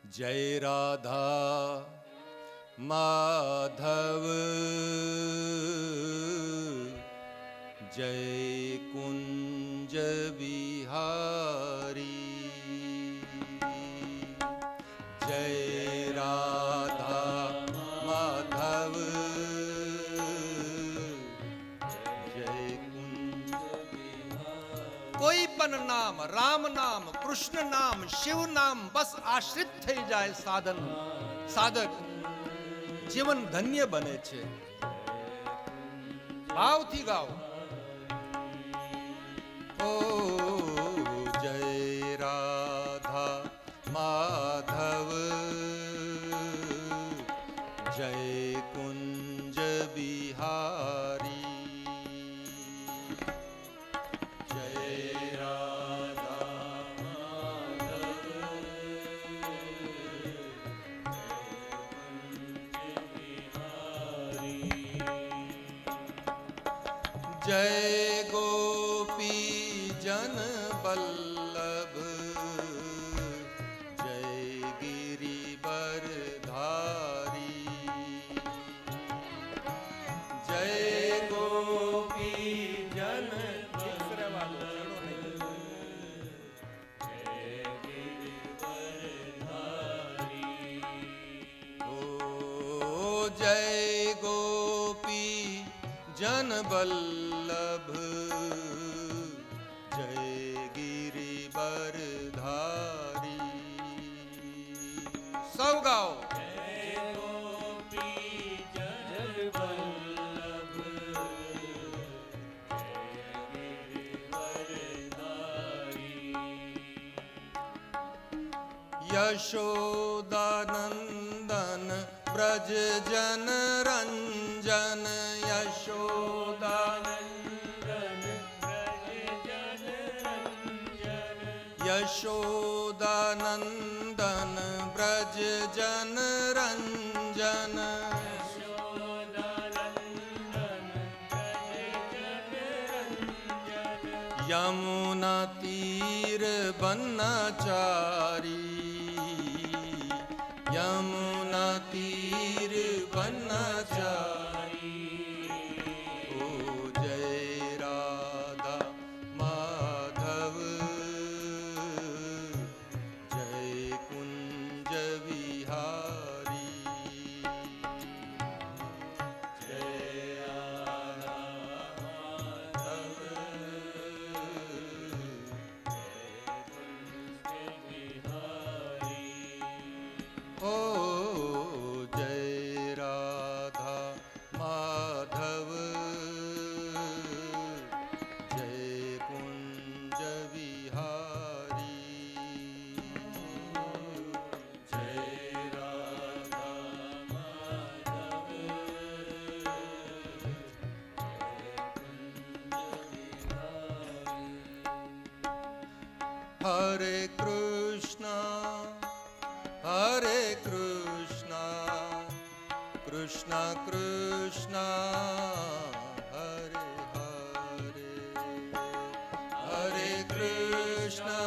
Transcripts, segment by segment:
जय राधा माधव जय कुंज बिहारी जय राधा माधव जय कुंज बिहारी। कोई पण नाम, राम नाम, कृष्ण नाम, शिव नाम बस आश्रित થઈ જાય સાધન સાધક જીવન ધન્ય બને છે। ભાવથી ગાઓ ઓ જય રાધા માધવ જય કુંજ બિહારી जय गोपी जन बल्लभ जय गिरिवर धारी जय गोपी जन जय गोपी जन बल्लभ जय गिरिवर धारी। सब गाओ जय गोपी जन बल्लभ जय गिरिवर धारी। यशोदानंदन ब्रज जन रंजन यशोदानंदन ब्रज जन रंजन यशोदानंदन ब्रज जन रंजन यशोदानंदन ब्रज जन रंजन यमुना तीर बनचारी यमुना तीर बनचारी। ओ जय राधा माधव जय कुंज बिहारी जय राधा माधव जय कुंज बिहारी। ओ जय राधा माधव जय कुंज बिहारी जय राधा माधव हरे कृष्णा कृष्णा कृष्णा हरे हरे हरे कृष्णा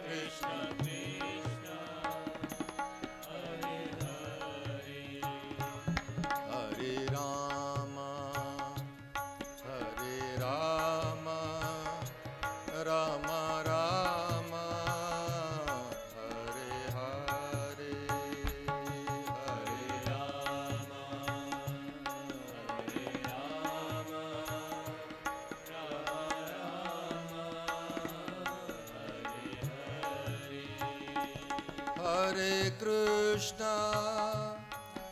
कृष्णा कृष्णा हरे हरे हरे राम राम राम हरे हरे हरे राम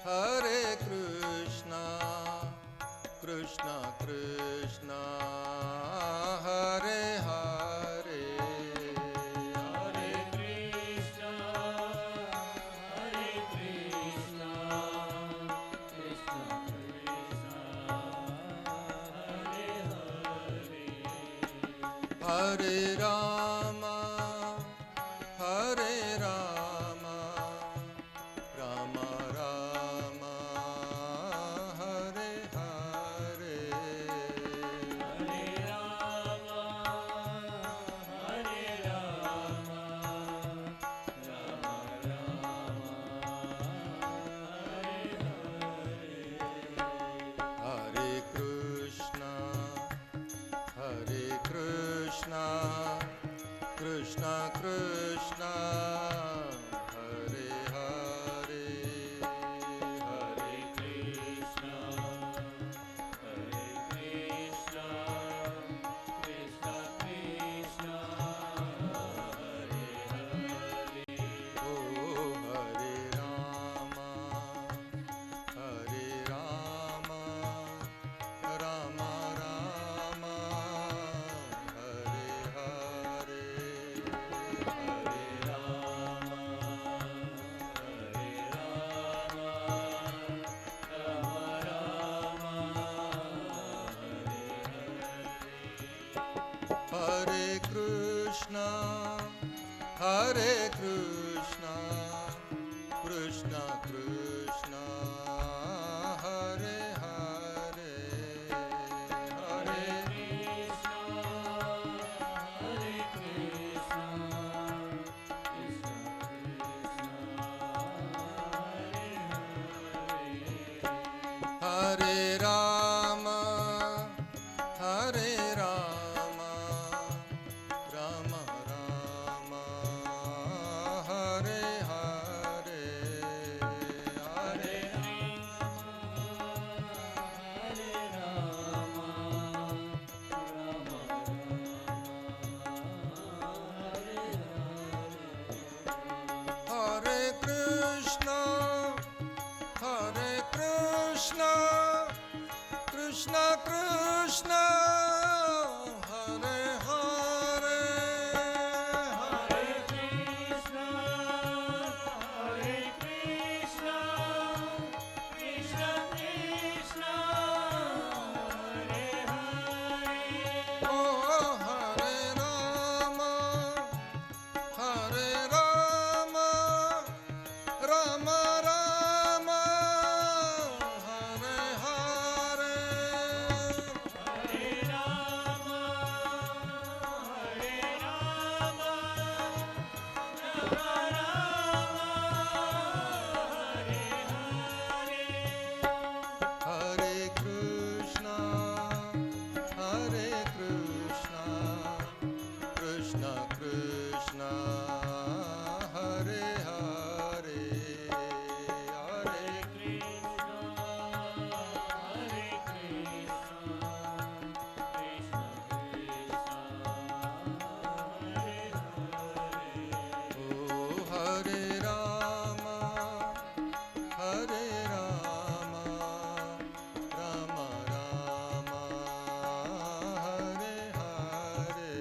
हरे Krishna Krishna Krishna Hare Hare Hare Krishna Krishna Krishna Hare Hare Hare Ram Ram Ram Hare Hare Hare Ram Krishna Krishna Hare Hare Hare Krishna Krishna Krishna Hare Hare Oh Hare Rama Rama Rama Hare Hare Hare Rama Hare Krishna Krishna Krishna Hare Hare Hare Krishna Hare Rama Rama Rama Hare Hare Hare Hare Krishna Krishna Krishna Hare Hare Hare Krishna Krishna Krishna Hare Hare Oh Hare Rama Rama Rama Hare Hare Hare Rama Hare Krishna Krishna Krishna Hare Hare Hare Krishna Oh Hare Rama Rama Rama Hare Hare Hare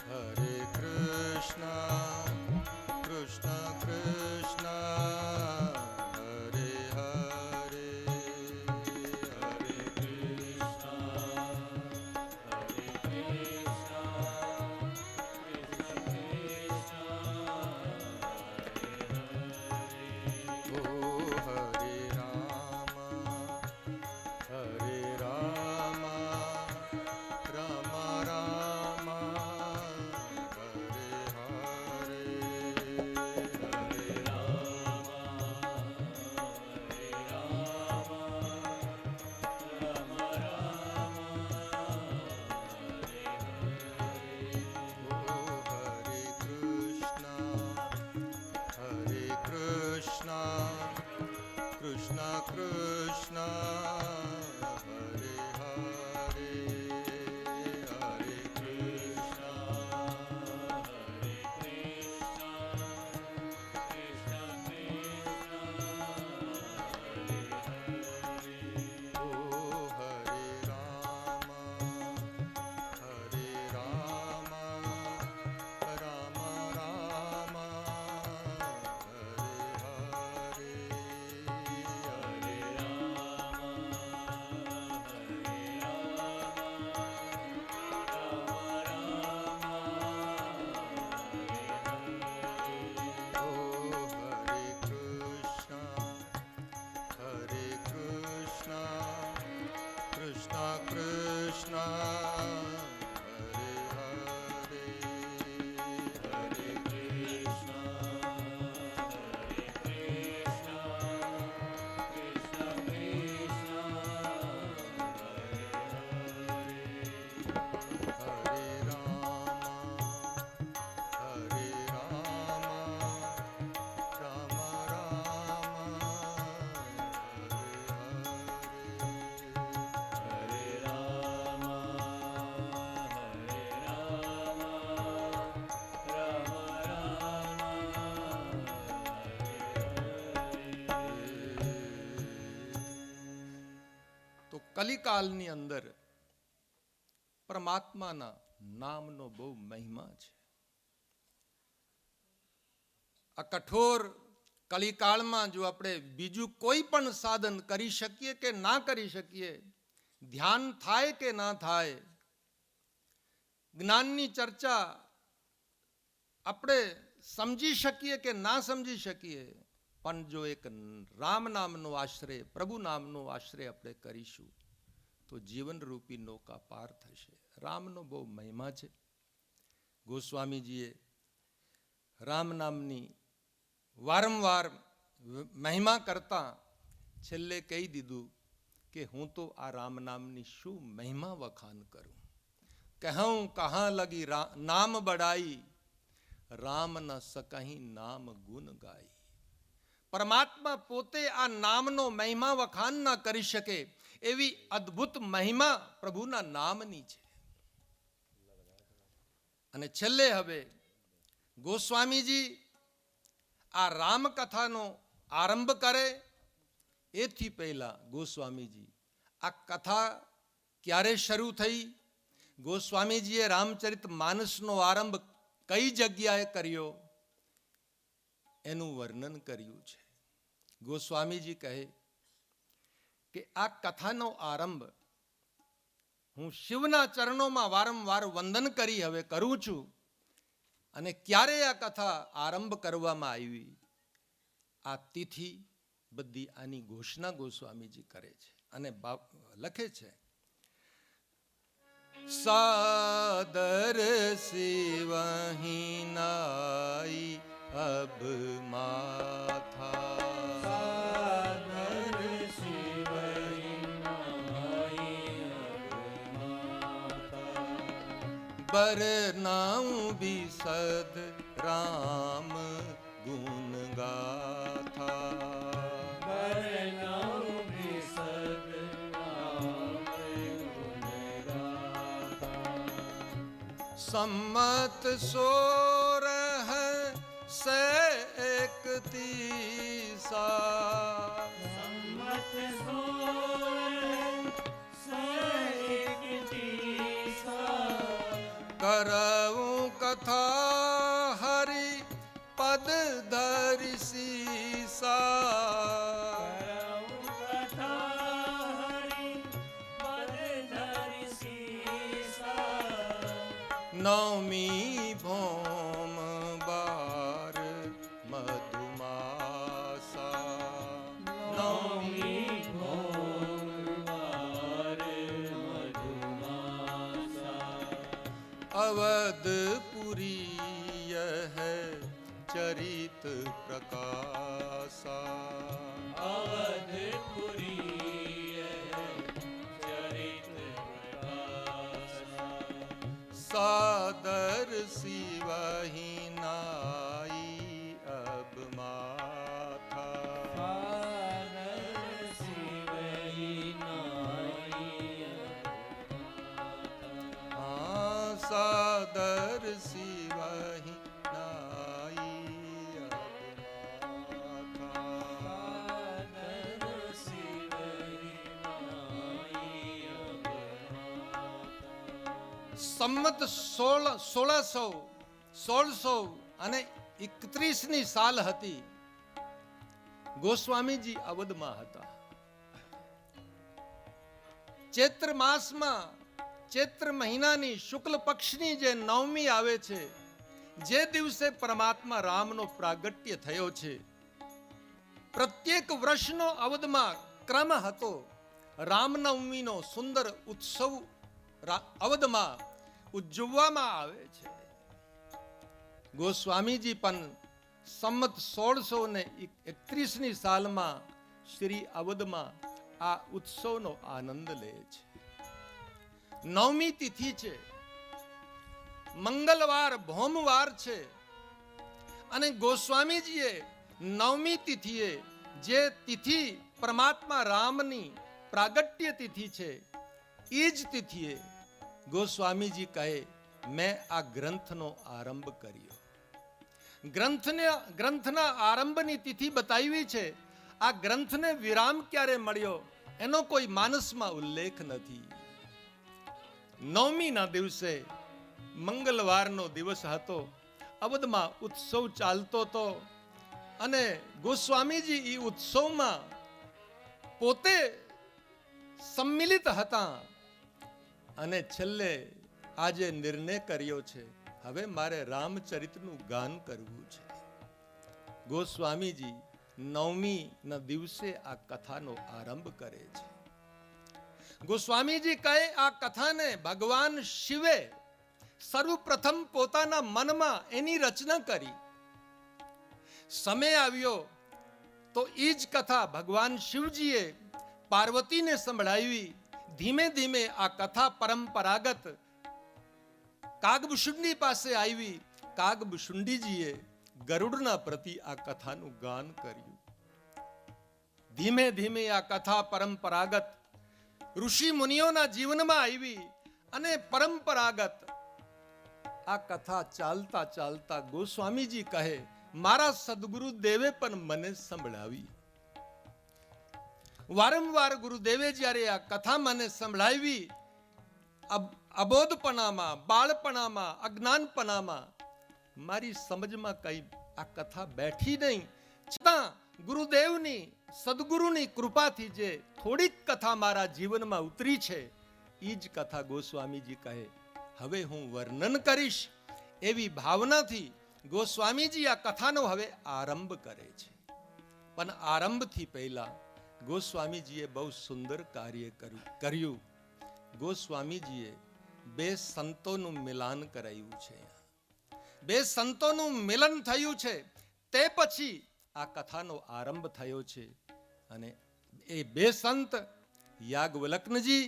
Hare Krishna Krishna Krishna Hare Hare Hare Krishna Oh Hare Rama Rama Rama Hare Hare Hare Rama Oh Hare Krishna Krishna Krishna Hare Hare Hare Krishna Oh Hare Rama Rama Rama Hare Hare Hare Rama Oh Hare Krishna Krishna Krishna Hare કલિકાલની અંદર પરમાત્માના નામનો બહુ મહિમા છે. આ કઠોર કલિકાળમાં જો આપણે બીજું કોઈ પણ સાધન કરી શકીએ કે ના કરી શકીએ, ધ્યાન થાય કે ના થાય, જ્ઞાનની ચર્ચા આપણે સમજી શકીએ કે ના સમજી શકીએ, પણ જો એક રામ નામનો આશ્રય, પ્રભુ નામનો આશ્રય આપણે કરીશું તો જીવનરૂપી નૌકા પાર થશે. રામનો બહુ મહિમા છે. ગોસ્વામીજીએ રામ નામની વારંવાર મહિમા કરતા છેલ્લે કહી દીધું કે હું તો આ રામ નામની શું મહિમા વખાણ કરું. કહું કહા લગી નામ બડાઈ, રામ ન સકહી નામ ગુણ ગાઈ. પરમાત્મા પોતે આ નામનો મહિમા વખાણ ના કરી શકે એવી અદ્ભુત મહિમા પ્રભુના નામની છે. અને છેલ્લે હવે ગોસ્વામીજી આ રામકથાનો આરંભ કરે એથી પહેલા ગોસ્વામીજી આ કથા ક્યારે શરૂ થઈ, ગોસ્વામીજીએ રામચરિત માનસનો આરંભ કઈ જગ્યાએ કર્યો એનું વર્ણન કર્યું છે. ગોસ્વામીજી કહે કે આ કથાનો આરંભ હું શિવના ચરણોમાં વારંવાર વંદન કરી હવે કરું છું. અને ક્યારે આ કથા આરંભ કરવામાં આવી, આ તિથિ બધી આની ઘોષણા ગોસ્વામીજી કરે છે અને લખે છે, સાદર શિવહી નાઈ અબ માથા, बरनाऊं बिसद राम गुण गाथा, बरनाऊं बिसद राम गुण गाथा. सम्मत 16 से 31, सम्मत 16 से 31, करऊं कथा हरि पद धरि सीसा, करऊं कथा हरि पद धरि सीसा. नवमी भौम बार मधुमासा, नवमी भौम बार मधुमासा. अवधपुरी यह चरित प्रकाशा, अवधपुरी यह चरित प्रकाशा. सादर शिवहि नाई अब माथा, सादर शिवहि नाई सादर शिवहि नाई सादर शिवहि नाई. સંમત 1600 અને 31ની સાલ હતી. ગોસ્વામીજી અવધમાં હતા. ચૈત્ર માસમાં, ચૈત્ર મહિનાની શુક્લ પક્ષની જે નવમી આવે છે, જે દિવસે પરમાત્મા રામનો પ્રાગટ્ય થયો છે, પ્રત્યેક વર્ષનો અવધમાં ક્રમ હતો. રામનવમીનો સુંદર ઉત્સવ અવધમાં ઉજવવામાં આવે છે. ગોસ્વામીજી પણ સંમત 1631ની સાલમાં શ્રી અવધમાં આ ઉત્સવનો આનંદ લે છે. નવમી તિથિ છે, મંગળવાર ભૌમવાર છે, અને ગોસ્વામીજીએ નવમી તિથિએ જે તિથિ પરમાત્મા રામની પ્રાગટ્ય તિથિ છે, એ જ તિથિએ ગોસ્વામીજી કહે મેં આ ગ્રંથનો આરંભ કર્યો. ગ્રંથના આરંભની તિથિ બતાવી છે. આ ગ્રંથને વિરામ ક્યારે મળ્યો એનો કોઈ માનસમાં ઉલ્લેખ નથી. નવમીના દિવસે મંગળવારનો દિવસ હતો. અવધમાં ઉત્સવ ચાલતો હતો અને ગોસ્વામીજી એ ઉત્સવમાં પોતે સંમિલિત હતા અને છેલ્લે આજે નિર્ણય કર્યો છે, હવે મારે રામચરિતનું ગાન કરવું છે. ગોસ્વામીજી નવમી ના દિવસે આ કથાનો આરંભ કરે છે. ગોસ્વામીજી કહે આ કથાને ભગવાન શિવે સર્વપ્રથમ પોતાના મનમાં એની રચના કરી. સમય આવ્યો તો એ જ કથા ભગવાન શિવજીએ પાર્વતીને સંભળાવી. ધીમે ધીમે આ કથા પરંપરાગત કાગભૂષુંડી પાસે આવી. કાગભૂષુંડીજીએ ગરુડના પ્રતિ આ કથાનું ગાન કર્યું. ધીમે ધીમે આ કથા પરંપરાગત ઋષિ મુનિઓના જીવનમાં આવી અને પરંપરાગત આ કથા ચાલતા ચાલતા ગોસ્વામીજી કહે મારા સદગુરુ દેવે પણ મને સંભળાવી. વારંવાર ગુરુદેવે જ્યારે આ કથા મને સંભળાવી, અબોધપણામાં, બાળપણામાં, અજ્ઞાનપણામાં મારી સમજમાં કઈ આ કથા બેઠી નહીં. છતાં ગુરુદેવની સદગુરુની કૃપાથી જે થોડીક કથા મારા જીવનમાં ઉતરી છે એ જ કથા ગોસ્વામીજી કહે હવે હું વર્ણન કરીશ. એવી ભાવનાથી ગોસ્વામીજી આ કથાનો હવે આરંભ કરે છે. પણ આરંભથી પહેલા ગોસ્વામીજીએ બહુ સુંદર કાર્ય કર્યું. ગોસ્વામીજીએ બે સંતોનું મિલાન કરાયું છે. બે સંતોનું મિલન થયું છે. તે પછી આ કથાનો આરંભ થયો છે. અને એ બે સંત યાજ્ઞવલ્ક્યજી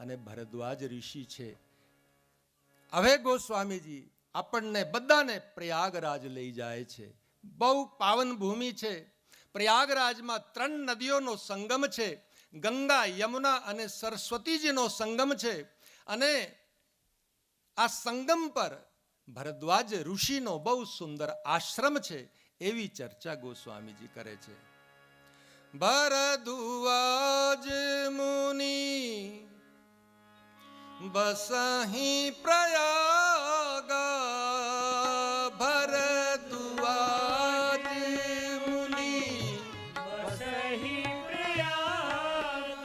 અને ભરદ્વાજ ઋષિ છે. હવે ગોસ્વામીજી આપણને બધાને પ્રયાગરાજ લઈ જાય છે. બહુ પાવન ભૂમિ છે. પ્રયાગરાજમાં 3 નદીઓનો સંગમ છે. ગંગા, યમુના અને સરસ્વતીજીનો સંગમ છે. અને આ સંગમ પર ભરદ્વાજ ઋષિનો બહુ સુંદર આશ્રમ છે. એવી ચર્ચા ગોસ્વામીજી કરે છે. ભરદ્વાજ મુનિ બસહી પ્રયાગ, ભરદ્વાજ મુનિ બસહી પ્રયાગ,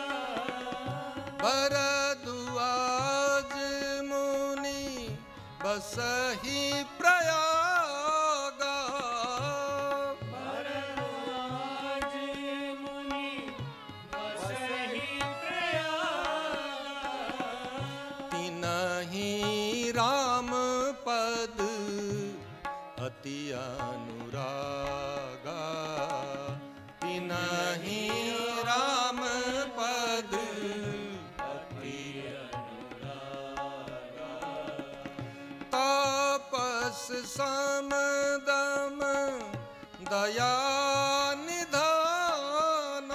ભરદ્વાજ મુનિ બસહી પ્રયાગ, ભરદ્વાજ મુનિ બસહી પ્રયાગ, તિનહી રામ પદ અતિ અનુરાગા, તિનહી રામ પદ અતિ અનુરાગા, તપસ સમદમ દયા નિધાન,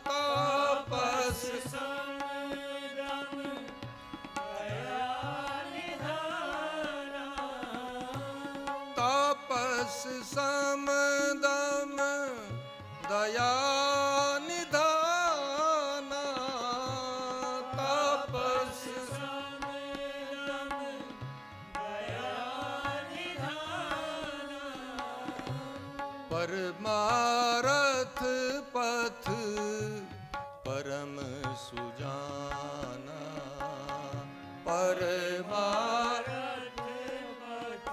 તપસ સમદમ દયા નિધાન, તપસ સમદમ દયા નિધાન, તપસ સમદમ દયા નિધાન, પરમારથ પથ પરમ સુજાના, પરમારથ પથ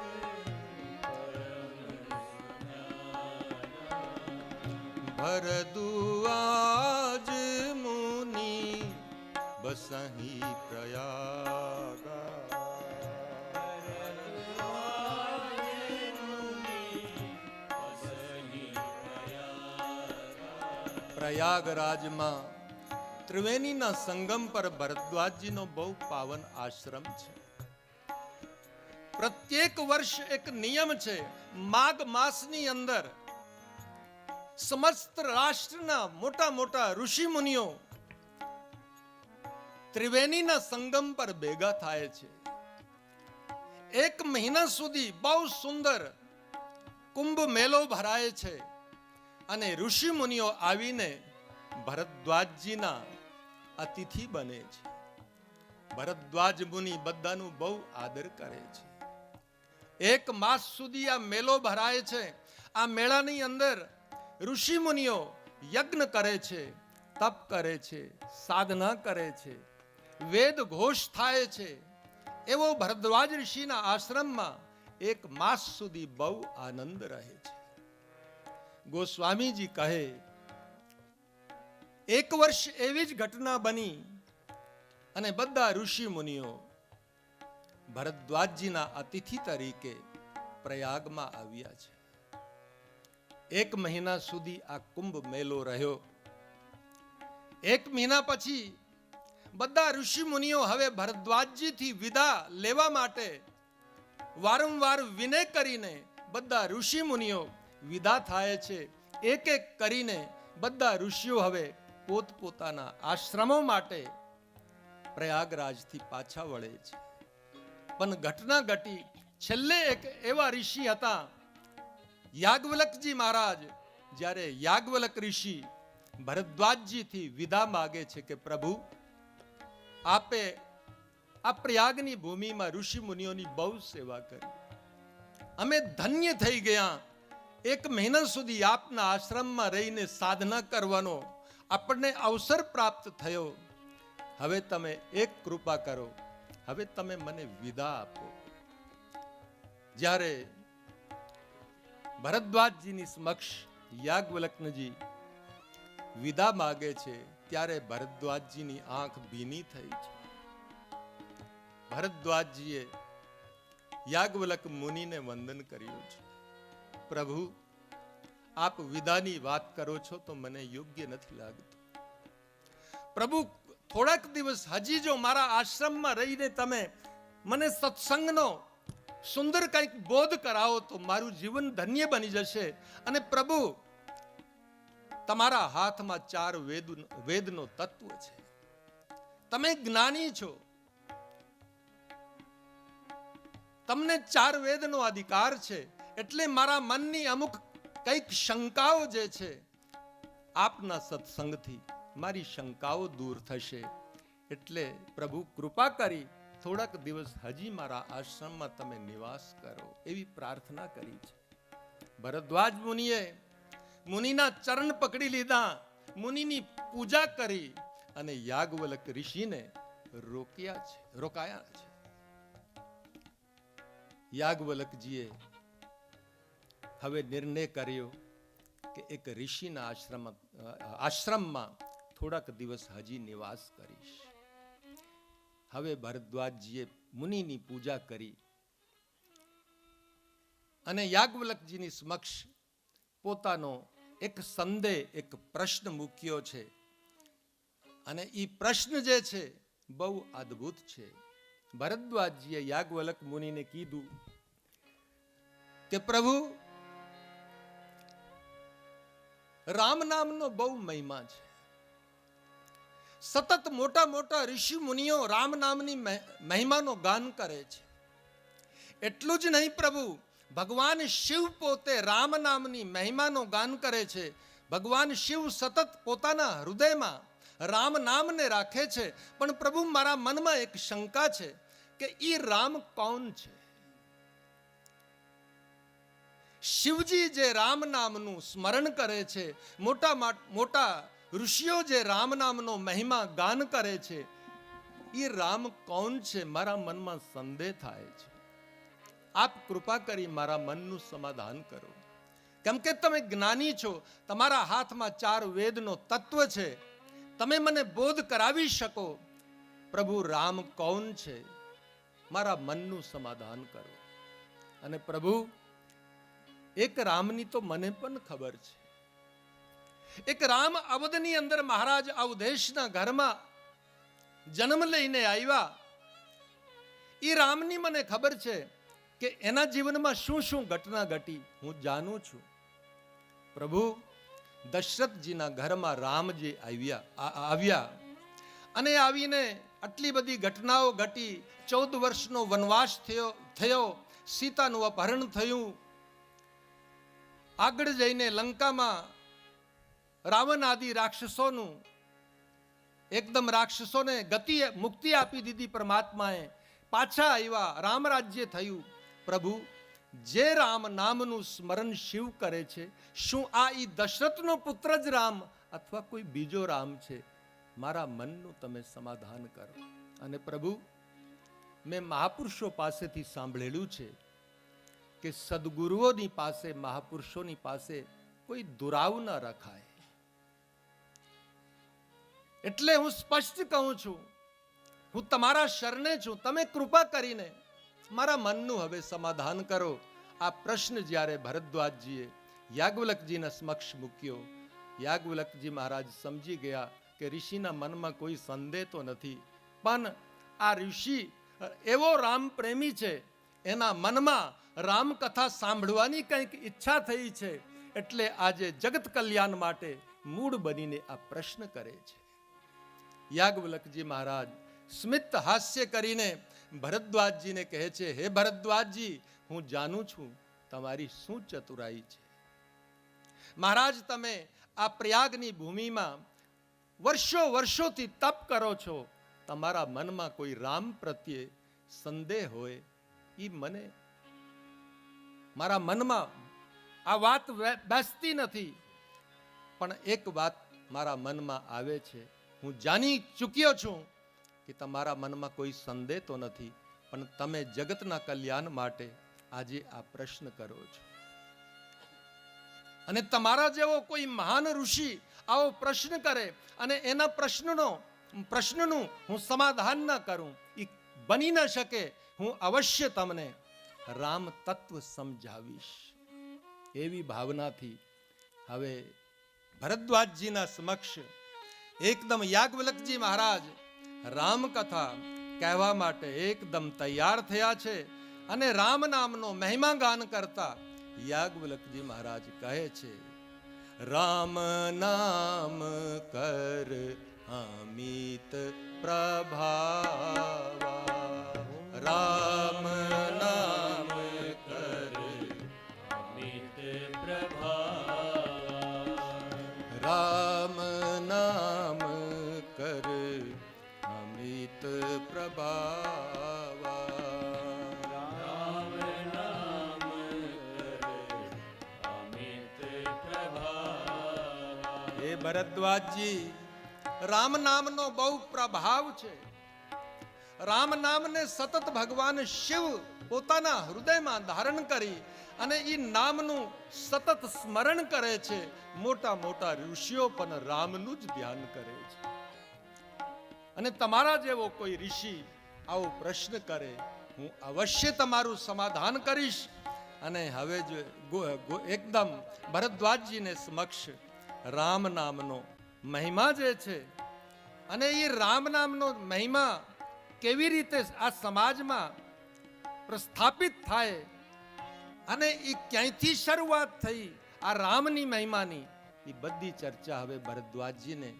પરમ સુજાના, ભરદ્વાજ મુનિ બસહી પ્રયાગા, પ્રયાગરાજમાં ત્રિવેણીના સંગમ પર ભરદ્વાજજીનો બહુ પાવન આશ્રમ છે. પ્રત્યેક વર્ષ એક નિયમ છે. માઘ માસની અંદર સમસ્ત રાષ્ટ્રના મોટા મોટા ઋષિ મુનિઓ ત્રિવેણીના સંગમ પર ભેગા થાય છે. 1 મહિના સુધી બહુ સુંદર કુંભ મેળો ભરાય છે અને ઋષિ મુનિઓ આવીને ભરદ્વાજજીના અતિથિ બને છે. ભરદ્વાજ મુનિ બધાનું બહુ આદર કરે છે. 1 માસ સુધી આ મેળો ભરાય છે. આ મેળાની અંદર ઋષિ મુનિઓ યજ્ઞ કરે છે, તપ કરે છે, સાધના કરે છે, વેદ ઘોષ થાય છે. એવો ભરદ્વાજ ઋષિના આશ્રમમાં 1 માસ સુધી બહુ આનંદ રહે છે. ગોસ્વામીજી કહે, 1 વર્ષ એવી જ ઘટના બની અને બધા ઋષિ મુનિઓ ભરદ્વાજજીના અતિથિ તરીકે પ્રયાગમાં આવ્યા છે. 1 મહિના સુધી આ કુંભ મેળો રહ્યો. 1 મહિના પછી બધા ઋષિ મુનિઓ હવે ભરદ્વાજજીથી વિદા લેવા માટે વારંવાર વિનય કરીને બધા ઋષિ મુનિઓ વિદા થાય છે. એક એક કરીને બધા ઋષિઓ હવે પોતપોતાના આશ્રમો માટે પ્રયાગરાજથી પાછા વળે છે. પણ ઘટના ઘટી. છેલ્લે એક એવા ઋષિ હતા યાજ્ઞવલ્કજી મહારાજ. જ્યારે યાજ્ઞવલ્ક ઋષિ ભરદ્વાજજીથી વિદા માગે છે કે પ્રભુ, આપે આ પ્રયાગની ભૂમિમાં ઋષિ મુનિઓની બહુ સેવા કરી, અમે ધન્ય થઈ ગયા. 1 મહિના સુધી આપના આશ્રમમાં રહીને સાધના કરવાનો આપણને અવસર પ્રાપ્ત થયો. હવે તમે એક કૃપા કરો, હવે તમે મને વિદા આપો. જ્યારે ભરદ્વાજજીની સમક્ષ યાજ્ઞવલ્કજી વિદા માગે છે ત્યારે ભરદ્વાજજીની આંખ ભીની થઈ છે. ભરદ્વાજજીએ યાજ્ઞવલ્ક મુનિને વંદન કર્યું છે. પ્રભુ, આપ વિદાની વાત કરો છો તો મને યોગ્ય નથી લાગતું. પ્રભુ, થોડાક દિવસ હજી જો મારા આશ્રમમાં રહીને તમે મને સત્સંગનો સુંદર કંઈક બોધ કરાવો તો મારું જીવન ધન્ય બની જશે. અને પ્રભુ, તમારા હાથમાં 4 વેદનો તત્વ છે, તમે જ્ઞાની છો, તમને 4 વેદનો અધિકાર છે. એટલે મારા મનની અમુક કંઈક શંકાઓ જે છે, આપના સત્સંગથી મારી શંકાઓ દૂર થશે. એટલે પ્રભુ, કૃપા કરી થોડાક દિવસ હજી મારા આશ્રમમાં તમે નિવાસ કરો, એવી પ્રાર્થના કરી છે. ભરદ્વાજ મુનિએ મુનિના ચરણ પકડી લીધા, મુનિની પૂજા કરી અને યાજ્ઞવલ્ક ઋષિને રોકાયા છે. યાજ્ઞવલ્કજીએ હવે નિર્ણય કર્યો કે એક ઋષિના આશ્રમમાં થોડાક દિવસ હજી નિવાસ કરીશ. હવે ભરદ્વાજજીએ મુનિની પૂજા કરી અને યાજ્ઞવલ્કજીની સમક્ષ પોતાનો એક સંદેહ, એક પ્રશ્ન મૂક્યો છે. અને એ પ્રશ્ન જે છે બહુ અદ્ભુત છે. ભરદ્વાજજીએ યાજ્ઞવલ્ક મુનિને કીધું કે પ્રભુ, રામ નામનો બહુ મહિમા છે. સતત મોટા મોટા ઋષિ મુનિઓ રામ નામની મહિમાનો ગાન કરે છે. એટલું જ નહીં પ્રભુ, ભગવાન શિવ પોતે રામ નામની મહિમાનો ગાન કરે છે. ભગવાન શિવ સતત પોતાના હૃદયમાં રામ નામને રાખે છે. પણ પ્રભુ, મારા મનમાં એક શંકા છે કે ઈ રામ કોણ છે? શિવજી જે રામ નામનું સ્મરણ કરે છે, મોટા મોટા ઋષિઓ જે રામ નામનો મહિમા ગાન કરે છે, એ રામ કોણ છે? મારા મનમાં સંદેહ થાય છે. આપ કૃપા કરી મારા મનનું સમાધાન કરો. કેમ કે તમે જ્ઞાની છો, તમારા હાથમાં 4 વેદનો તત્વ છે, તમે મને બોધ કરાવી શકો. પ્રભુ, રામ કોણ છે? મારા મનનું સમાધાન કરો. અને પ્રભુ, એક રામની તો મને પણ ખબર છે. એક રામ અવધની અંદર મહારાજ અવધેશના ઘરમાં જન્મ લઈને આવ્યા. એ રામની મને ખબર છે કે એના જીવનમાં શું શું ઘટના ઘટી, હું જાણું છું. પ્રભુ, દશરથજીના ઘરમાં રામજી આવ્યા અને આવીને આટલી બધી ઘટનાઓ ઘટી. 14 વર્ષનો વનવાસ થયો, સીતાનું અપહરણ થયું. આગળ જઈને લંકામાં રાવણ આદિ રાક્ષસોનું એકદમ રાક્ષસોને ગતિ મુક્તિ આપી દીધી પરમાત્માએ. પાછા આવ્યા, રામ રાજ્ય થયું. પ્રભુ, જે રામ નામનું સ્મરણ શિવ કરે છે, શું આ ઈ દશરથનો પુત્ર જ રામ અથવા કોઈ બીજો રામ છે? મારા મનનું તમે સમાધાન કરો. અને પ્રભુ, મેં મહાપુરુષો પાસેથી સાંભળેલું છે કે સદગુરુઓની પાસે, મહાપુરુષોની પાસે કોઈ દુરાવ ન રખાય. એટલે હું સ્પષ્ટ કહું છું, હું તમારા શરણે છું. તમે કૃપા કરીને મારા મનનું હવે સમાધાન કરો. આ પ્રશ્ન જ્યારે ભરદ્વાજજીએ યાજ્ઞવલ્ક્યજીના સમક્ષ મૂક્યો, યાજ્ઞવલ્ક્યજી મહારાજ સમજી ગયા કે ઋષિના મનમાં કોઈ સંદેહ તો નથી, પણ આ ઋષિ એવો રામ પ્રેમી છે, એના મનમાં રામકથા સાંભળવાની કંઈક ઈચ્છા થઈ છે. એટલે આજે જગત કલ્યાણ માટે મૂળ બનીને આ પ્રશ્ન કરે છે. યાજ્ઞવલ્ક્યજી મહારાજ સ્મિત હાસ્ય કરીને ભરદ્વાજજીને કહે છે, હે ભરદ્વાજજી, હું જાણું છું તમારી શું ચતુરાઈ છે. મહારાજ, તમે આ પ્રયાગની ભૂમિમાં વર્ષોથી તપ કરો છો. તમારા મનમાં કોઈ રામ પ્રત્યે સંદેહ હોય, એ મને મારા મનમાં આ વાત બેસતી નથી. પણ એક વાત મારા મનમાં આવે છે. હું જાણી ચૂક્યો છું કે તમારા મનમાં કોઈ સંદેહ તો નથી, પણ તમે જગતના કલ્યાણ માટે આજે આ પ્રશ્ન કરો છો. અને તમારા જેવો કોઈ મહાન ઋષિ આવો પ્રશ્ન કરે અને એના પ્રશ્નનું હું સમાધાન ન કરું, એ બની ન શકે. હું અવશ્ય તમને રામ તત્વ સમજાવીશ. એવી ભાવનાથી હવે ભરદ્વાજજીના સમક્ષ એકદમ યાજ્ઞવલ્ક્યજી મહારાજ રામકથા કહેવા માટે એકદમ તૈયાર થયા છે. અને રામ નામનો મહિમા ગાન કરતા યાજ્ઞવલ્ક્યજી મહારાજ કહે છે, રામ નામ કર અમિત પ્રભાવા, રામ નામ કર અમિત પ્રભાવા, રામ નામ કર અમિત પ્રભાવા, રામ નામ કર અમિત પ્રભાવા. હે ભરદ્વાજજી, રામ નામનો બહુ પ્રભાવ છે. રામ નામને સતત ભગવાન શિવ પોતાના હૃદયમાં ધારણ કરી અને એ નામનું સતત સ્મરણ કરે છે. મોટા મોટા ઋષિઓ પણ રામનું જ ધ્યાન કરે છે. અને તમારા જેવો કોઈ ઋષિ આવો પ્રશ્ન કરે, હું અવશ્ય તમારું સમાધાન કરીશ. અને હવે જો એકદમ ભરદ્વાજજીને સમક્ષ રામ નામનો મહિમા જે છે, અને એ રામ નામનો મહિમા કેવી રીતે આ સમાજમાં પ્રસ્થાપિત થાય અને એ ક્યાંયથી શરૂઆત થઈ આ રામની મહિમાની, એ બધી ચર્ચા હવે ભરદ્વાજજીને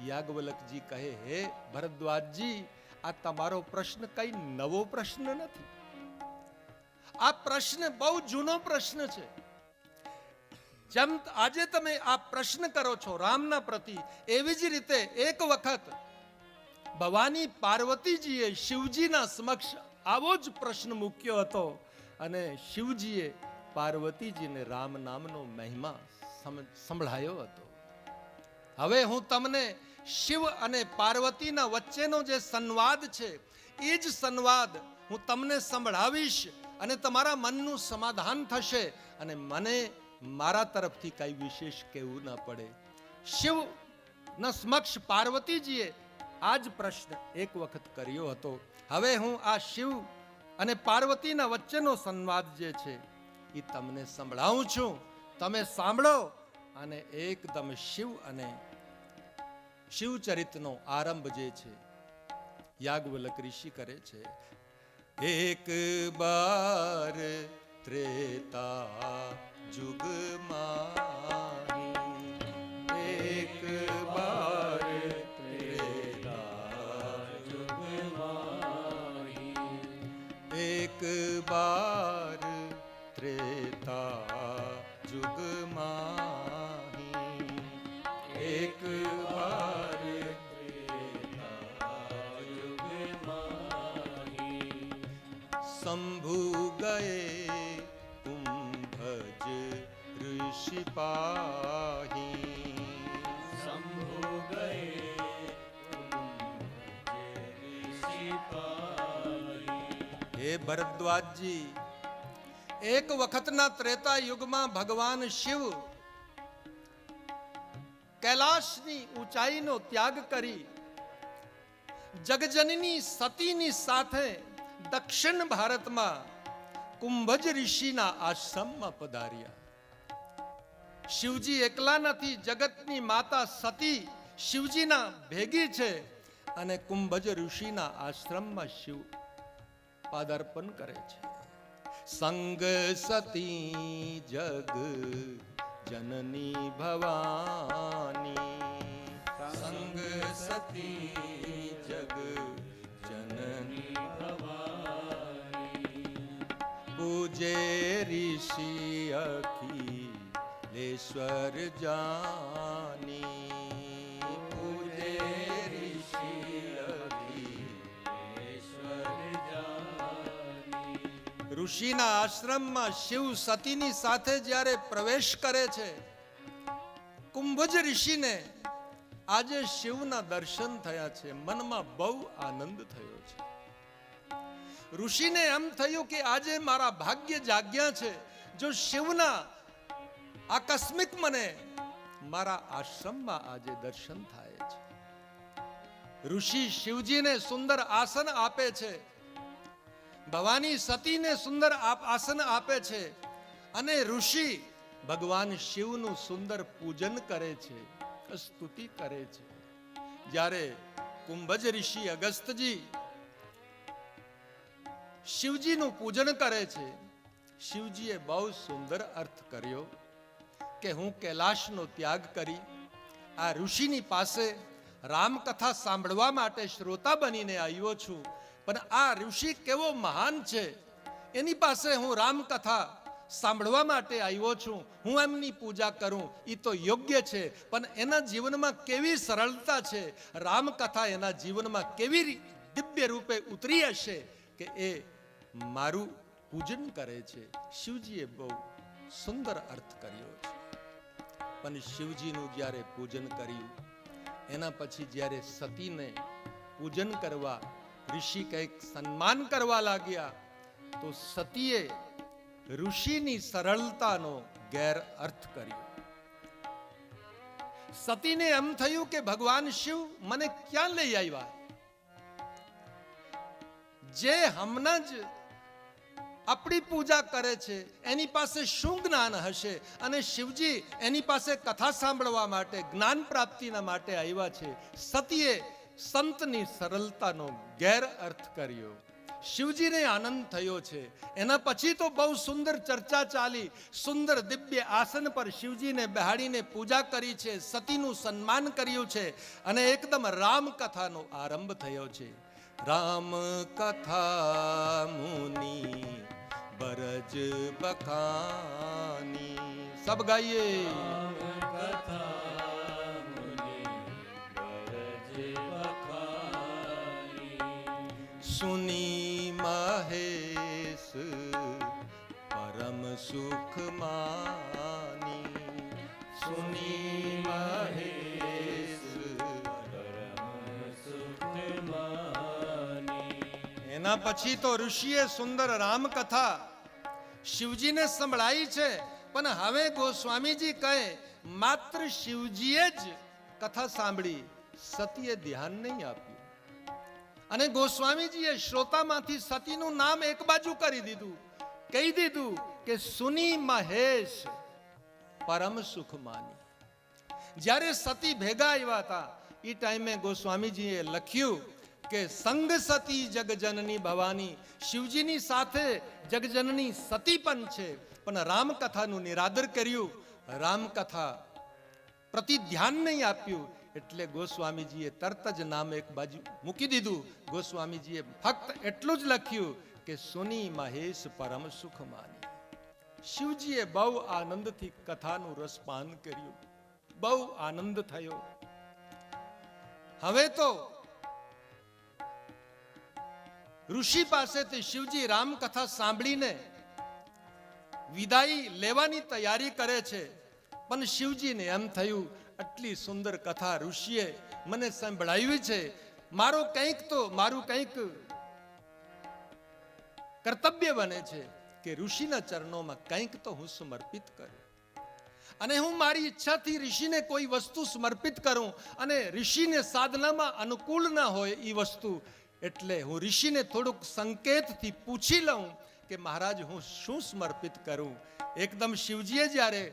યાજ્ઞવલ્ક્યજી કહે, હે ભરદ્વાજજી, આ તમારો પ્રશ્ન કઈ નવો પ્રશ્ન નથી. આ પ્રશ્ન બહુ જૂનો પ્રશ્ન છે. જેમ આજે તમે આ પ્રશ્ન કરો છો રામના પ્રતિ, એવી જ રીતે એક વખત ભવાની પાર્વતીજીએ શિવજીના સમક્ષ આવો જ પ્રશ્ન મૂક્યો હતો. અને શિવજીએ પાર્વતીજીને રામ નામનો મહિમા સંભળાયો હતો. હવે હું તમને શિવ અને પાર્વતીના વચ્ચેનો જે સંવાદ છે, એ જ સંવાદ હું તમને સંભળાવીશ અને તમારા મનનું સમાધાન થશે. અને મને મારા તરફથી કઈ વિશેષ કહેવું ન પડે. શિવના સમક્ષ પાર્વતીજીએ આ જ પ્રશ્ન એક વખત કર્યો હતો. હવે હું આ શિવ અને પાર્વતીના વચ્ચેનો સંવાદ જે છે એ તમને સંભળાવું છું. તમે સાંભળો અને એકદમ શિવ અને શિવચરિતનો આરંભ જે છે યાજ્ઞવલ્ક્ય ઋષિ કરે છે. એક બાર ત્રેતા जुग माही, एक बार त्रेता जुग माही, एक बार त्रेता जुग माही, शंभु गए कुंभज ऋषि पाही, शंभु गए कुंभज ऋषि पाही। हे भरद्वाजजी, एक વખતના ત્રેતા યુગમાં ભગવાન શિવ કૈલાશની ઊંચાઈનો ત્યાગ કરી જગજનની સતીની સાથે દક્ષિણ ભારતમાં કુંભજ ઋષિના આશ્રમમાં પધાર્યા. શિવજી એકલા નથી, જગતની માતા સતી શિવજીના ભેગી છે અને કુંભજ ઋષિના આશ્રમમાં શિવ પાદાર્પણ કરે છે. संग सती जग जननी भवानी, संग सती जग जननी भवानी, पूजे ऋषि अखिलेश्वर जानी, पूजे ऋषि ઋષિના આશ્રમમાં શિવ સતીની સાથે જ્યારે પ્રવેશ કરે છે, કુંભજ ઋષિને આજે શિવના દર્શન થયા છે. મનમાં બહુ આનંદ થયો છે. ઋષિને એમ થયું કે આજે મારા ભાગ્ય જાગ્યા છે, જો શિવના આકસ્મિક મને મારા આશ્રમમાં આજે દર્શન થાય છે. ઋષિ શિવજીને સુંદર આસન આપે છે, ભવાની સતીને સુંદર આસન આપે છે અને ઋષિ ભગવાન શિવનું સુંદર પૂજન કરે છે, સ્તુતિ કરે છે. જ્યારે કુંભજ ઋષિ અગસ્ત્યજી શિવજીનું પૂજન કરે છે, શિવજીએ બહુ સુંદર અર્થ કર્યો કે હું કૈલાશનો ત્યાગ કરી આ ઋષિની પાસે રામકથા સાંભળવા માટે શ્રોતા બનીને આવ્યો છું, પણ આ ઋષિ કેવો મહાન છે, એની પાસે હું રામકથા સાંભળવા માટે આવ્યો છું, હું એમની પૂજા કરું એ તો યોગ્ય છે, પણ એના જીવનમાં કેવી સરળતા છે, રામકથા એના જીવનમાં કેવી દિવ્ય રૂપે ઉતરી હશે કે એ મારું પૂજન કરે છે. શિવજીએ બહુ સુંદર અર્થ કર્યો છે. પણ શિવજીનું જ્યારે પૂજન કર્યું એના પછી જ્યારે સતીને પૂજન કરવા ઋષિ કંઈક સન્માન કરવા લાગ્યા તો સતીએ ઋષિની સરળતાનો ગેર અર્થ કર્યો. સતીને એમ થયું કે ભગવાન શિવ મને ક્યાં લઈ આવ્યા, જે હમણાં જ આપણી પૂજા કરે છે એની પાસે શું જ્ઞાન હશે, અને શિવજી એની પાસે કથા સાંભળવા માટે જ્ઞાન પ્રાપ્તિના માટે આવ્યા છે. સતીએ સંતની સરળતાનો ગેર અર્થ કર્યો. શિવજીને આનંદ થયો છે. એના પછી તો બહુ સુંદર ચર્ચા ચાલી, સુંદર દિવ્ય આસન પર શિવજીને બેહાડીને પૂજા કરી છે, સતીનું સન્માન કર્યું છે અને એકદમ રામ કથાનો આરંભ થયો છે. રામ કથા મુનિ બરજ બખાની, સબ ગાઈએ. सुनी महेश परम सुख मानी, सुनी महेश परम सुख मानी. એના પછી તો ઋષિએ સુંદર રામ કથા શિવજીને સંભળાઈ છે, પણ હવે ગોસ્વામીજી કહે માત્ર શિવજીએ જ કથા સાંભળી, સતીએ ધ્યાન નહીં આપ્યું. અને ગોસ્વામીજીએ શ્રોતામાંથી સતીનું નામ એક બાજુ કરી દીધું, કહી દીધું કે સુની મહેશ પરમ સુખ માની. જ્યારે સતી ભેગા આવ્યા હતા એ ટાઈમે ગોસ્વામીજીએ લખ્યું કે સંગ સતી જગજનની ભવાની, શિવજીની સાથે જગજનની સતી પણ છે, પણ રામકથાનું નિરાદર કર્યું, રામકથા પ્રતિ ધ્યાન નહીં આપ્યું. એટલે ગોસ્વામીજીએ તરત જ નામ એક બાજુ મૂકી દીધું. ગોસ્વામીજીએ ફક્ત એટલું જ લખ્યું કે સુની મહેશ પરમ સુખ માની. શિવજીએ બહુ આનંદથી કથાનું રસપાન કર્યું, બહુ આનંદ થયો. હવે તો ઋષિ પાસેથી શિવજી રામકથા સાંભળીને વિદાય લેવાની તૈયારી કરે છે, પણ શિવજીને એમ થયું આટલી સુંદર કથા ઋષિએ મને સંભળાવી છે, મારું કંઈક કર્તવ્ય બને છે કે ઋષિના ચરણોમાં કંઈક તો હું સમર્પિત કરું, અને હું મારી ઈચ્છાથી ઋષિને કોઈ વસ્તુ સમર્પિત કરું, અને ઋષિને સાધનામાં અનુકૂળ ના હોય એ વસ્તુ, એટલે હું ઋષિને થોડુંક સંકેતથી પૂછી લઉં કે મહારાજ હું શું સમર્પિત કરું. એકદમ શિવજીએ જ્યારે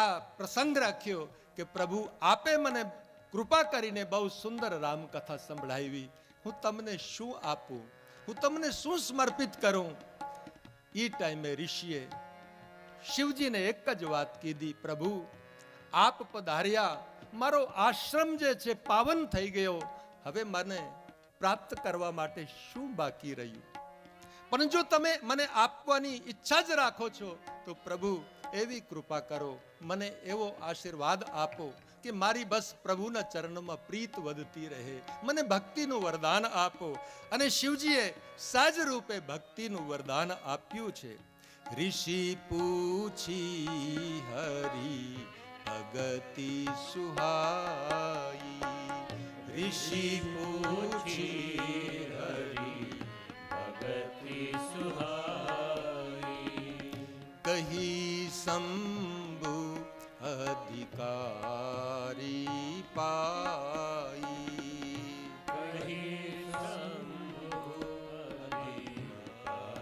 આ પ્રસંગ રાખ્યો કે પ્રભુ આપે મને કૃપા કરીને બહુ સુંદર રામકથા સંભળાવી, હું તમને શું આપું, હું તમને શું સમર્પિત કરું. એ ટાઈમે ઋષિએ શિવજીને એક જ વાત કીધી, પ્રભુ આપ પધાર્યા, મારો આશ્રમ જે છે પાવન થઈ ગયો, હવે મને પ્રાપ્ત કરવા માટે શું બાકી રહ્યું. પણ જો તમે મને આપવાની ઈચ્છા જ રાખો છો તો પ્રભુ એવી કૃપા કરો, મને એવો આશીર્વાદ આપો કે મારી બસ પ્રભુના ચરણમાં પ્રીત વધતી રહે, મને ભક્તિનું વરદાન આપો. અને શિવજીએ સહજ રૂપે ભક્તિનું વરદાન આપ્યું છે. ઋષિ પૂછી હરી અગતિ સુહાઈ, ઋષિ પૂછી હરી ભગતિ સુહાઈ, કહી શંભુ અધિકારી પાઈ, કહી શંભુ અધિકારી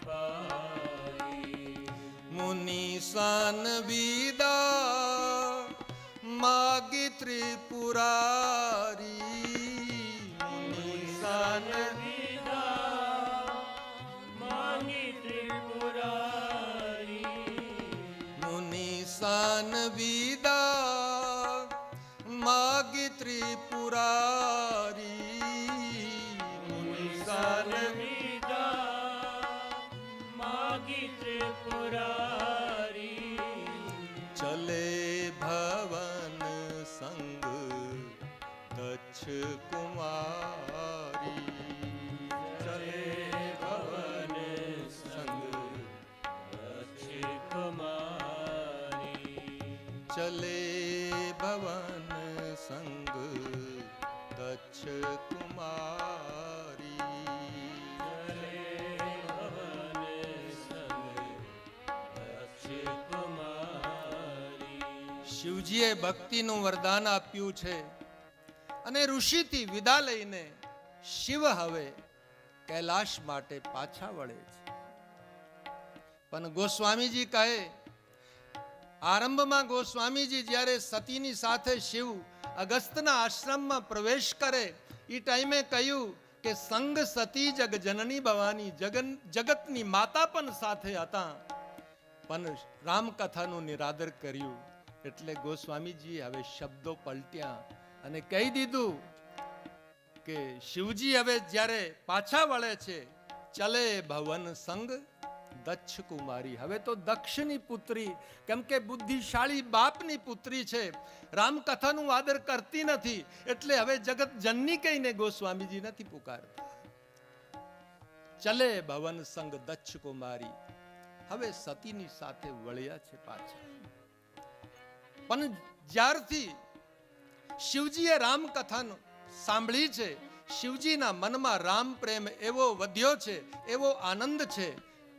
પાઈ, મુનિ સન વિદા માગી ત્રિપુરારી, મુનિ સન વિદા માંગી ત્રિપુરારી, મુનિ સન વિદા માગી ત્રિપુરારી, મુનિ સન વિદા માંગી ત્રિપુરારી, ચલે ભવન સંગ દક્ષ કુમારી, ચલે ભવન સંગ દક્ષ કુમારી, ચલે ભવન સંગ દક્ષ કુમારી. ચલે ભવન સંગ દક્ષ કુમારી. શિવજીએ ભક્તિનું વરદાન આપ્યું છે, અને ઋષિથી વિદા લઈને શિવ હવે કૈલાશ માટે પાછા વળે છે. પણ ગોસ્વામીજી કહે, આરંભમાં ગોસ્વામીજી જ્યારે સતીની સાથે શિવ અગસ્ત્યના આશ્રમમાં પ્રવેશ કરે એ ટાઈમે કહ્યું કે સંગ સતી જગ જનની ભવાની, જગતની માતા પણ સાથે હતા, પણ રામકથાનું નિરાદર કર્યું. એટલે ગોસ્વામીજી હવે શબ્દો પલટ્યા અને કહી દીધું કે શિવજી હવે જ્યારે પાછા વળે છે, ચલે ભવન સંગ દક્ષ કુમારી. હવે તો દક્ષની પુત્રી, કેમ કે બુદ્ધિશાળી બાપની પુત્રી છે, રામકથાનું આદર કરતી નથી, એટલે હવે જગત જનની કહીને ગોસ્વામીજી નથી પુકારતા. ચલે ભવન સંગ દક્ષ કુમારી, હવે સતીની સાથે વળ્યા છે પાછા. પણ જ્યારથી શિવજીએ રામકથાનું સાંભળી છે, શિવજીના મનમાં રામ પ્રેમ એવો વધ્યો છે, એવો આનંદ છે.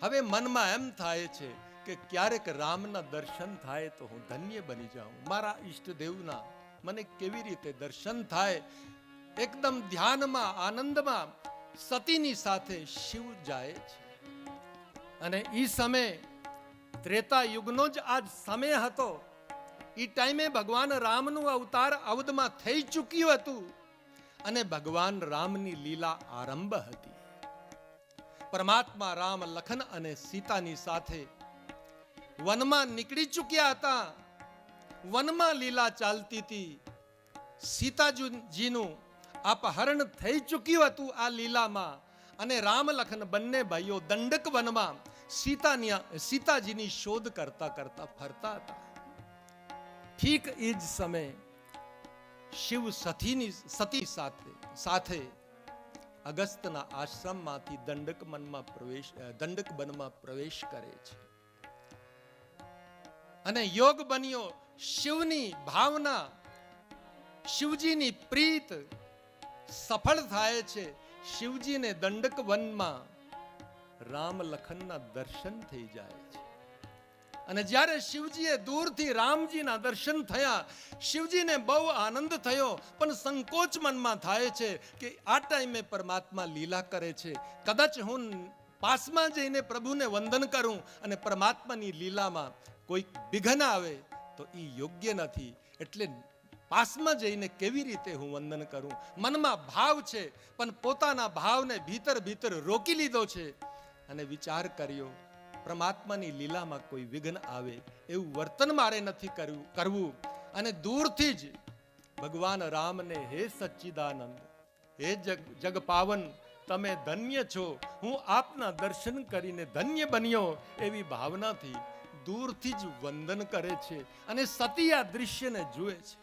હવે મનમાં એમ થાય છે કે ક્યારેક રામના દર્શન થાય તો હું ધન્ય બની જાઉં, મારા ઈષ્ટદેવના મને કેવી રીતે દર્શન થાય. એકદમ ધ્યાનમાં આનંદમાં સતીની સાથે શિવ જાય છે. અને એ સમય ત્રેતા યુગનો જ આ સમય હતો. એ ટાઈમે ભગવાન રામનું અવતાર અવધમાં થઈ ચૂક્યું હતું, અને ભગવાન રામની લીલા આરંભ હતી. પરમાત્મા રામ લખન અને સીતાની સાથે વનમાં નીકળી ચૂક્યા હતા. વનમાં લીલા ચાલતી હતી. સીતાજીનું અપહરણ થઈ ચૂક્યું હતું આ લીલામાં, અને રામ લખન બંને ભાઈઓ દંડક વનમાં સીતાજીની શોધ કરતા કરતા ફરતા હતા. ઠીક એ જ સમય શિવ સતી સાથે અગસ્ત્યના આશ્રમમાંથી દંડક વનમાં પ્રવેશ કરે છે અને યોગ બન્યો શિવની ભાવના, શિવજીની પ્રીત સફળ થાય છે. શિવજીને દંડક વનમાં રામ લખનના દર્શન થઈ જાય છે. અને જ્યારે શિવજીએ દૂરથી રામજીના દર્શન થયા, શિવજીને બહુ આનંદ થયો, પણ સંકોચ મનમાં થાય છે કે આ ટાઈમે પરમાત્મા લીલા કરે છે. કદાચ હું પાસમાં જઈને પ્રભુને વંદન કરું અને પરમાત્માની લીલામાં કોઈ વિઘ્ન આવે તો એ યોગ્ય નથી. એટલે પાસમાં જઈને કેવી રીતે હું વંદન કરું? મનમાં ભાવ છે, પણ પોતાના ભાવને ભીતર રોકી લીધો છે અને વિચાર કર્યો પરમાત્માની લીલામાં કોઈ વિઘ્ન આવે એવું વર્તન મારે નથી કરવું. અને દૂરથી જ ભગવાન રામને, હે સચ્ચિદાનંદ, હે જગ પાવન, તમે ધન્ય છો, હું આપના દર્શન કરીને ધન્ય બન્યો, એવી ભાવનાથી દૂરથી જ વંદન કરે છે. અને સતી આ દૃશ્યને જુએ છે.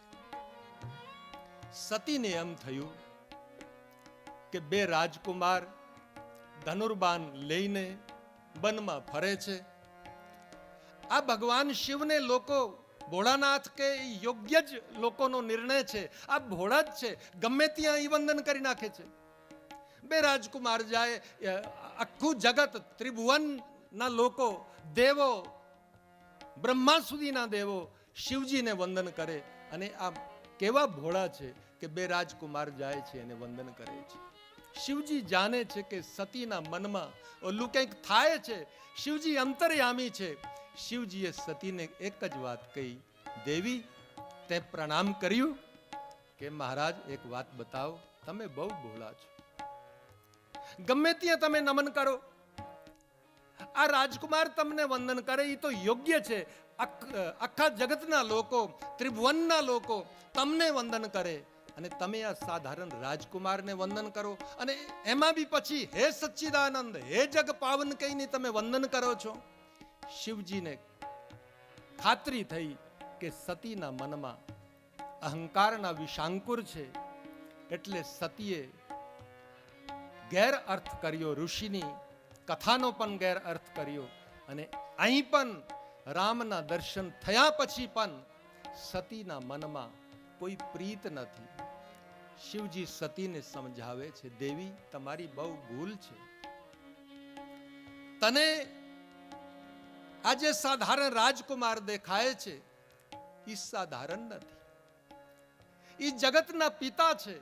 સતીને એમ થયું કે બે રાજકુમાર ધનુર્બાન લઈને વનમાં ફરે છે. આ ભગવાન શિવને લોકો ભોળાનાથ કે યોગ્ય જ લોકોનો નિર્ણય છે. આ ભોળા જ છે, ગમે ત્યાં ઈ વંદન કરી નાખે છે. બે રાજકુમાર જાય, આખું જગત ત્રિભુવનના લોકો, દેવો, બ્રહ્મા સુધીના દેવો શિવજીને વંદન કરે. અને આ કેવા ભોળા છે કે બે રાજકુમાર જાય છે અને વંદન કરે છે. શિવજી જાણે છે કે સતીના મનમાં ઓલું કંઈક થાય છે. શિવજી અંતર્યામી છે. શિવજીએ સતીને એક જ વાત કહી, દેવી, તે પ્રણામ કર્યું? કે મહારાજ, એક વાત બતાવો, તમે બહુ ભોળા છો, ગમે ત્યાં તમે નમન કરો, આ રાજકુમાર તમને વંદન કરે એ તો યોગ્ય છે. આખા જગતના લોકો, ત્રિભુવનના લોકો તમને વંદન કરે અને તમે આ સાધારણ રાજકુમારને વંદન કરો, અને એમાં બી પછી હે સચ્ચિદાનંદ, હે જગ પાવન કહીને તમે વંદન કરો છો. શિવજીને ખાતરી થઈ કે સતીના મનમાં અહંકારના વિષાંકુર છે. એટલે સતીએ ગેર અર્થ કર્યો, ઋષિની કથાનો પણ ગેર અર્થ કર્યો. અને અહીં પણ રામના દર્શન થયા પછી પણ સતીના મનમાં કોઈ પ્રીત નથી. શિવજી સતીને સમજાવે છે, દેવી, તમારી બહુ ભૂલ છે. તને આજે સાધારણ રાજકુમાર દેખાય છે, એ સાધારણ નથી. એ જગતના પિતા છે,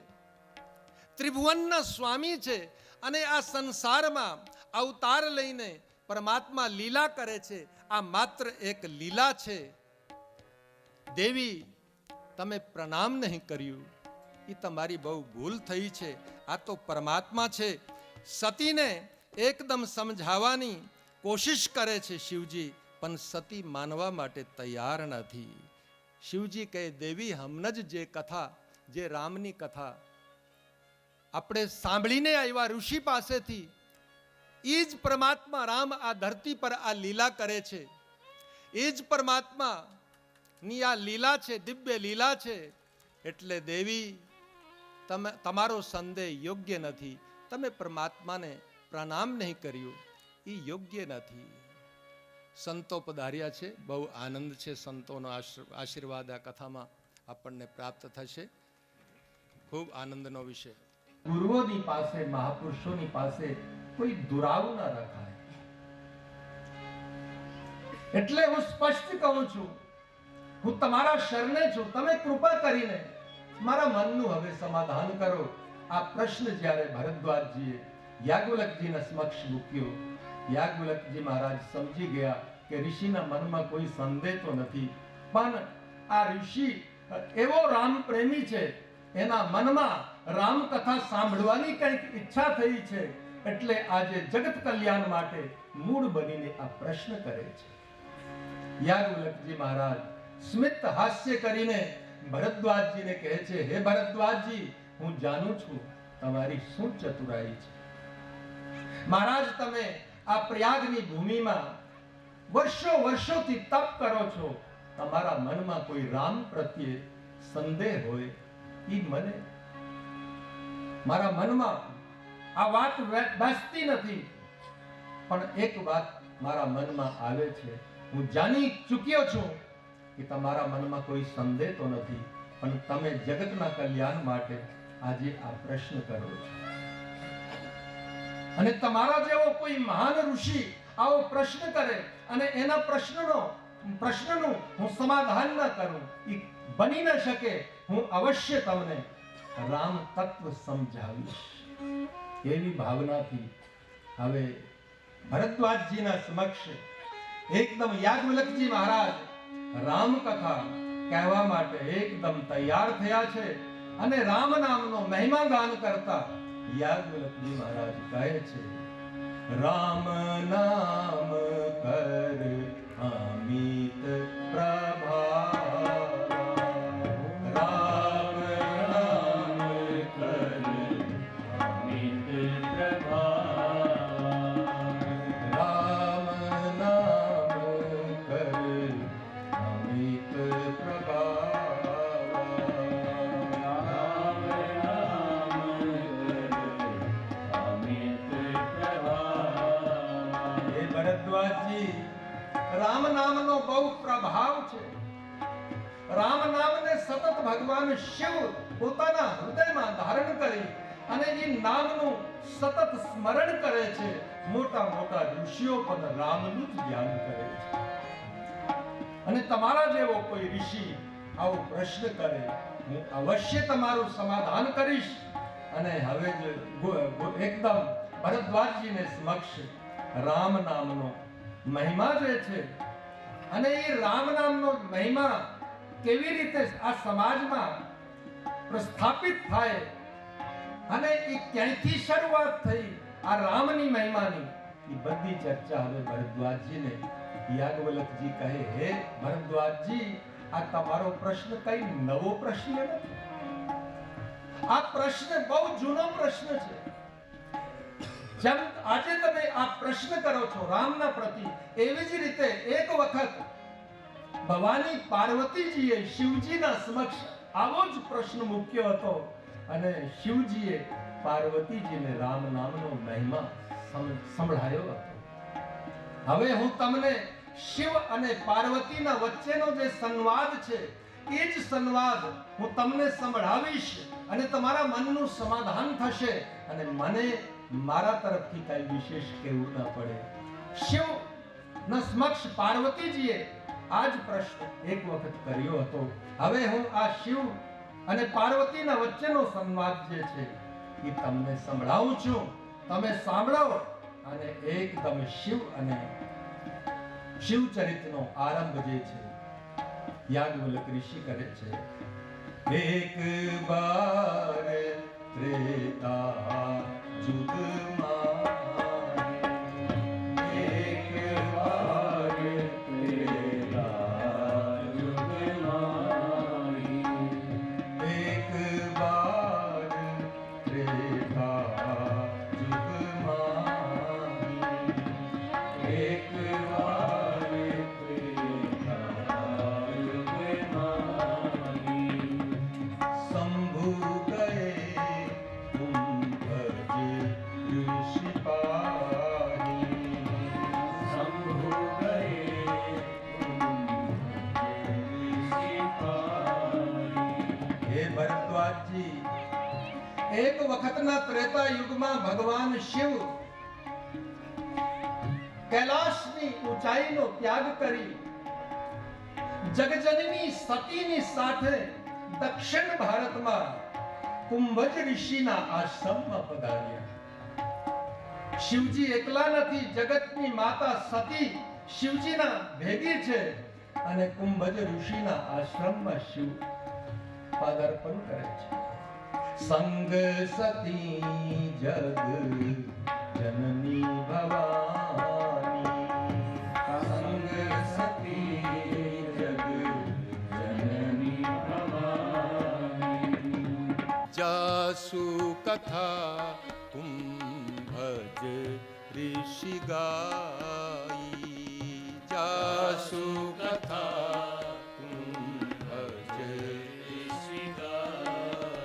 ત્રિભુવનના સ્વામી છે. અને આ સંસારમાં અવતાર લઈને પરમાત્મા લીલા કરે છે. આ માત્ર એક લીલા છે. દેવી, તમે પ્રણામ નહીં કર્યું, એ તમારી બહુ ભૂલ થઈ છે. આ તો પરમાત્મા છે. સતીને એકદમ સમજાવવાની કોશિશ કરે છે શિવજી, પણ સતી માનવા માટે તૈયાર નથી. શિવજી કહે, દેવી, હમણાં જ જે કથા, જે રામની કથા આપણે સાંભળીને આવ્યા ઋષિ પાસેથી, એ જ પરમાત્મા રામ આ ધરતી પર આ લીલા કરે છે. એ જ પરમાત્મા ની આ લીલા છે, દિવ્ય લીલા છે. એટલે દેવી, તમારો સંદેહ યોગ્ય નથી. તમે પરમાત્માને પ્રણામ નહીં કર્યું, એ યોગ્ય નથી. સંતો પધાર્યા છે, બહુ આનંદ છે. સંતોનો આશીર્વાદ આ કથામાં આપણને પ્રાપ્ત થશે. ખૂબ આનંદનો વિષય. ગુરુઓની પાસે, મહાપુરુષોની પાસે કોઈ દુરાવ ન રખાય. એટલે હું સ્પષ્ટ કહું છું, હું તમારા શરણે છું. તમે કૃપા કરીને મારા મનનું હવે સમાધાન કરો. આ પ્રશ્ન જ્યારે ભરદ્વાજજીએ યાજ્ઞવલ્ક્યજીના સમક્ષ મૂક્યો, યાજ્ઞવલ્ક્યજી મહારાજ સમજી ગયા કે ઋષિના મનમાં કોઈ સંદેહ તો નથી, પણ આ ઋષિ એવો રામ પ્રેમી છે, એના મનમાં રામ કથા સાંભળવાની કંઈક ઈચ્છા થઈ છે. એટલે આજે જગત કલ્યાણ માટે મૂળ બનીને આ પ્રશ્ન કરે છે. યાજ્ઞવલ્ક્યજી મહારાજ સ્મિત હાસ્ય કરીને ભરદ્વાજજીને કહે છે, હે ભરદ્વાજજી, હું જાણું છું તમારી શું ચતુરાઈ છે. મહારાજ, તમે આ પ્રયાગની ભૂમિમાં વર્ષોથી તપ કરો છો. તમારા મનમાં કોઈ રામ પ્રત્યે સંદેહ હોય ઈ મને મારા મનમાં આ વાત બેસતી નથી, પણ એક વાત મારા મનમાં આવે છે. હું જાણી ચૂક્યો છું કે તમારા મનમાં કોઈ સંદેહ તો નથી, પણ તમે જગતના કલ્યાણ માટે આજે આ પ્રશ્ન કરો છો. અને તમારા જેવો કોઈ મહાન ઋષિ આવો પ્રશ્ન કરે અને એના પ્રશ્નનું હું સમાધાન ન કરું, એ બની ન શકે. હું અવશ્ય તમને રામ તત્વ સમજાવીશ. એવી ભાવનાથી હવે ભરદ્વાજજીના સમક્ષ એકદમ યાજ્ઞવલ્ક્યજી મહારાજ રામ કથા કહેવા માટે એકદમ તૈયાર થયા છે. અને રામ નામનો મહિમા ગાન કરતા યાજ્ઞવલ્ક્યજી મહારાજ કહે છે, રામ નામ કર અમિત પ્રભા, રામ નામ કર અમિત પ્રભા, રામ નામ કર અમિત પ્રભા, રામ નામ અમિત પ્રભા. હે ભરદ્વાજજી, રામ નામનો બહુ પ્રભાવ છે. રામ નામને સતત ભગવાન શિવ પોતાના હૃદયમાં ધારણ કરી અને એ નામનું સતત સ્મરણ કરે છે. મોટા મોટા ઋષિઓ પણ રામનું જ ધ્યાન કરે છે. અને તમારા જેવો કોઈ ઋષિ આવો પ્રશ્ન કરે, હું અવશ્ય તમારું સમાધાન કરીશ. અને હવે જ એકદમ ભરદ્વાજજીને સમક્ષ રામ નામનો મહિમા જે છે, અને એ રામ નામનો મહિમા કેવી રીતે આ સમાજમાં પ્રસ્થાપિત થાય અને એ ક્યાંયથી શરૂઆત થઈ આ રામની મહિમાની, એ બધી ચર્ચા હવે ભરદ્વાજજીને યાજ્ઞવલ્ક્યજી કહે, હે ભરદ્વાજજી, આ તમારો પ્રશ્ન કઈ નવો પ્રશ્ન નથી. આ પ્રશ્ન બહુ જૂનો પ્રશ્ન છે. જેમ આજે તમે આ પ્રશ્ન કરો છો રામના પ્રતિ, એવી જ રીતે એક વખત ભવાની પાર્વતીજીએ શિવજીના સમક્ષ આવો જ પ્રશ્ન મૂક્યો હતો અને શિવજીએ પાર્વતીજીને રામ નામનો મહિમા સંભળાયો હતો. હવે હું તમને શિવ અને પાર્વતીના વચ્ચેનો જે સંવાદ છે એ જ સંવાદ હું તમને સંભળાવીશ અને તમારા મનનું સમાધાન થશે અને મને મારા તરફથી કઈ વિશેષ કહેવું ન પડે. શિવ ના સમક્ષ પાર્વતીજીએ આ જ પ્રશ્ન એક વખત કર્યો હતો. હવે હું આ શિવ અને પાર્વતીના વચ્ચેનો સંવાદ જે છે એ તમને સંભળાવું છું. તમે સાંભળો અને એકદમ શિવ અને શિવચરિતનો આરંભ જે છે યાજ્ઞવલ્ક્ય ઋષિ કરે છે. એક બાર ત્રેતા જુગમાં, એક વાર ત્રેતા યુગમાં, એક બાર ત્રેતા જુગમાં, એક વાર ત્રેતા યુગમાં, શંભુ ગયે કુંભજ ઋષિ પાની, શંભુ ગયે હે ભરદ્વાજજી, એક વખતના ત્રેતા યુગમાં ભગવાન શિવ કૈલાશની ઊંચાઈનો ત્યાગ કરી જગજનની સતીની સાથે દક્ષિણ ભારતમાં કુંભજ ઋષિના આશ્રમમાં પધાર્યા. શિવજી એકલા નથી, જગતની માતા સતી શિવજીના ભેગી છે અને કુંભજ ઋષિના આશ્રમમાં શિવ પદાર્પણ કરે છે. સંગ સતી જગ જનની ભવાની, સંગ સતી જગ જનની ભવાની, જાસુ કથા કુંભજ ઋષિ ગાઈ, જાસુ કથા કુંભજ ઋષિ ગાઈ,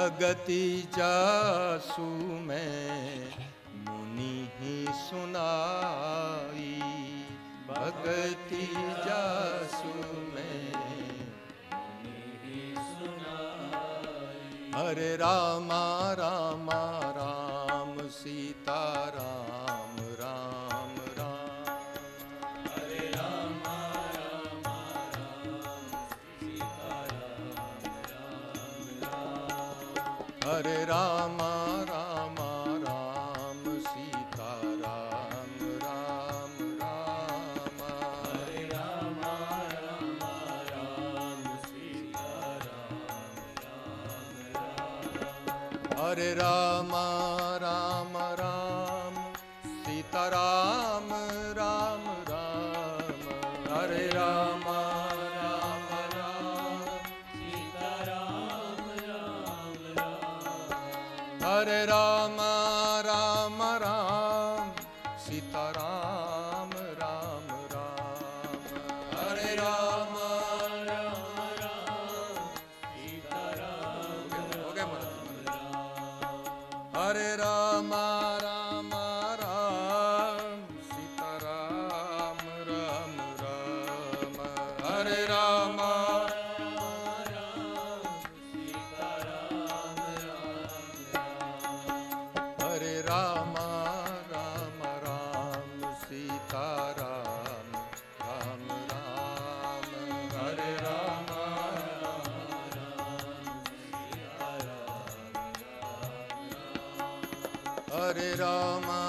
भगति जासु मैं मुनि ही सुनाई, भगति जासु मैं मुनि ही सुनाई। हरे रामा रामा राम सीता राम राम राम, हरे रामा रामा राम सीता राम राम राम, हरे रामा रामा राम सीता राम राम राम, हरे रामा रामा राम सीता राम राम राम, हरे रामा राम राम सीता राम राम राम, हरे रामा राम राम सीता राम राम राम, हरे रामा राम राम सीता राम राम राम, हरे रामा राम राम सीता राम हो गए हरे रामा राम राम सीता राम राम राम, हरे रामा राम सीता राम राम राम, हरे रामा राम राम सीता राम राम राम, हरे रामा राम सीता राम राम राम, हरे रामा